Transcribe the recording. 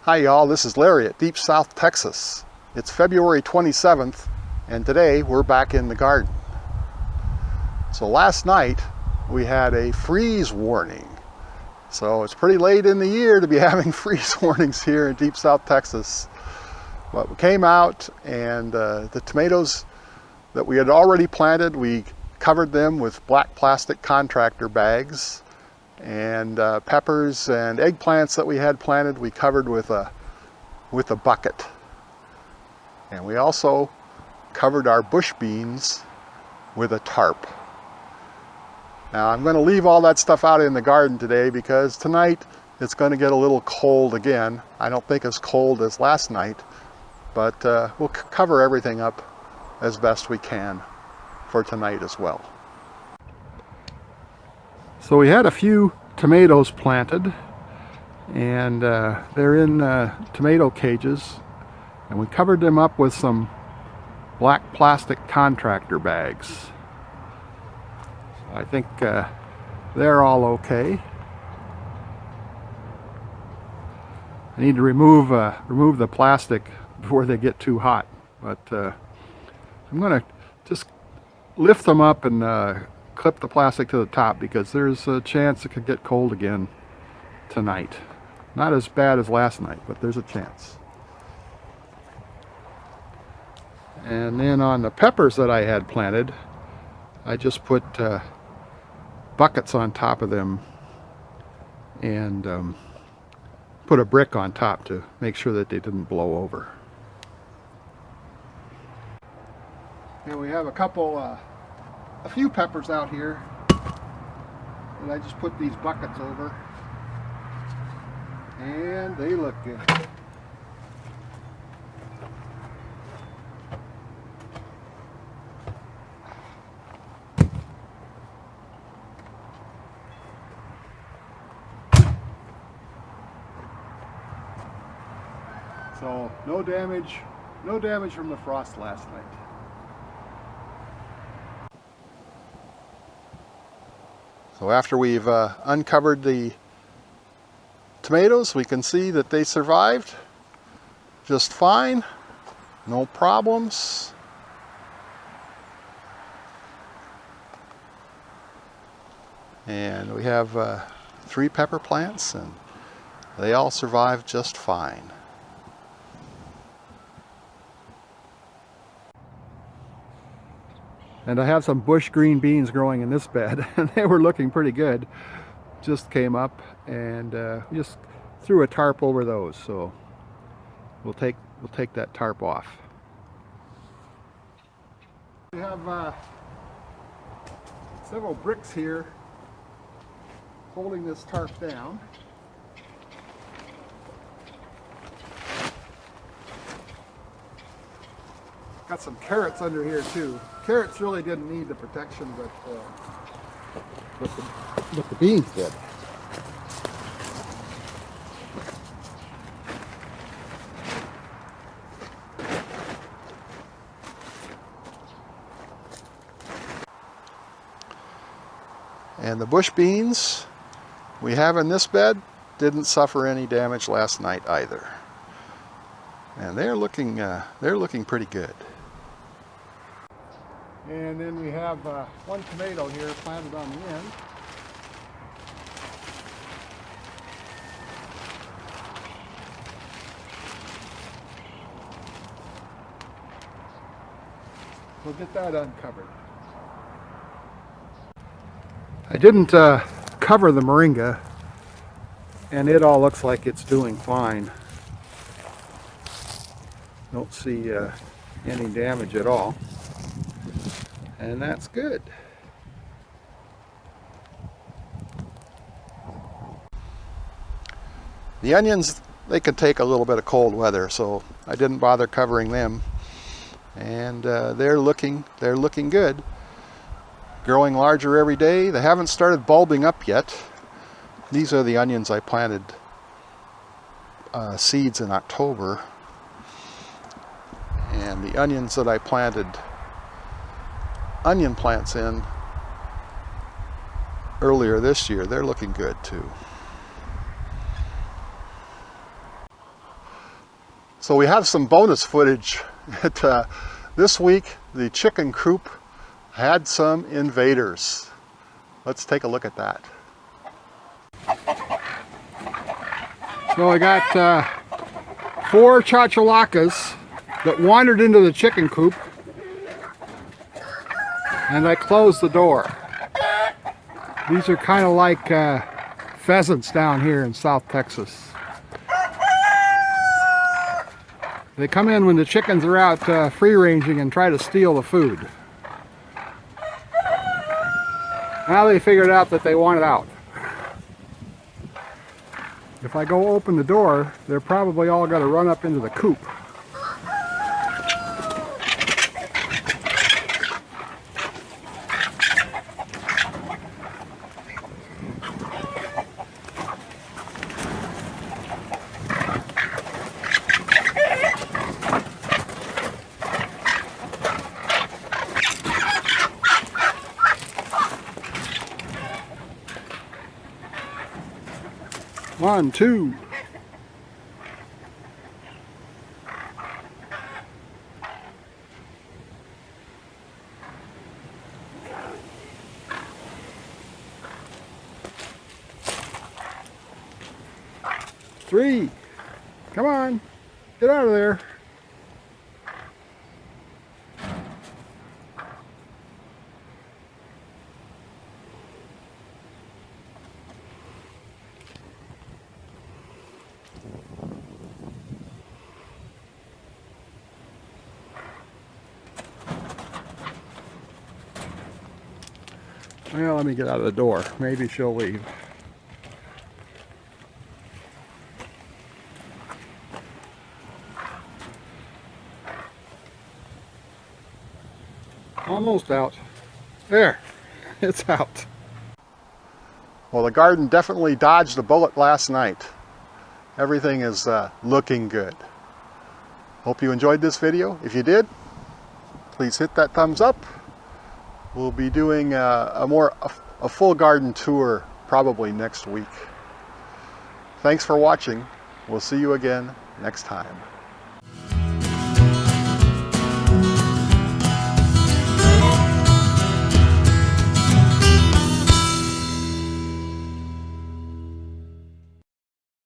Hi y'all, this is Larry at Deep South, Texas. It's February 27th and today we're back in the garden. So last night we had a freeze warning. So it's pretty late in the year to be having freeze warnings here in Deep South, Texas. But we came out and the tomatoes that we had already planted, we covered them with black plastic contractor bags. And peppers and eggplants that we had planted, we covered with a bucket. And we also covered our bush beans with a tarp. Now I'm going to leave all that stuff out in the garden today because tonight it's going to get a little cold again. I don't think as cold as last night, but we'll cover everything up as best we can for tonight as well. So we had a few tomatoes planted, and they're in tomato cages, and we covered them up with some black plastic contractor bags. I think they're all okay. I need to remove the plastic before they get too hot, but I'm going to just lift them up and clip the plastic to the top because there's a chance it could get cold again tonight. Not as bad as last night, but there's a chance. And then on the peppers that I had planted, I just put buckets on top of them and put a brick on top to make sure that they didn't blow over. And we have a few peppers out here, and I just put these buckets over, and they look good. So no damage from the frost last night. So after we've uncovered the tomatoes, we can see that they survived just fine, no problems. And we have 3 pepper plants, and they all survived just fine. And I have some bush green beans growing in this bed, and they were looking pretty good. Just came up, and we just threw a tarp over those, so we'll take that tarp off. We have several bricks here holding this tarp down. Got some carrots under here too. Carrots really didn't need the protection, but the beans did. And the bush beans we have in this bed didn't suffer any damage last night either. And they're looking pretty good. And then we have one tomato here planted on the end. We'll get that uncovered. I didn't cover the moringa, and it all looks like it's doing fine. Don't see any damage at all. And that's good. The onions, they can take a little bit of cold weather, so I didn't bother covering them. And they're looking good. Growing larger every day. They haven't started bulbing up yet. These are the onions I planted seeds in October. And the onions that I planted onion plants in earlier this year, they're looking good too. So we have some bonus footage. This week, the chicken coop had some invaders. Let's take a look at that. So I got 4 Chachalacas that wandered into the chicken coop, and I closed the door. These are kind of like pheasants down here in South Texas. They come in when the chickens are out free-ranging and try to steal the food. Now they figured out that they want it out. If I go open the door, they're probably all going to run up into the coop. One, two. Three. Come on. Get out of there. Well, let me get out of the door. Maybe she'll leave. Almost out. There. It's out. Well, the garden definitely dodged a bullet last night. Everything is looking good. Hope you enjoyed this video. If you did, please hit that thumbs up. We'll be doing a full garden tour probably next week. Thanks for watching. We'll see you again next time.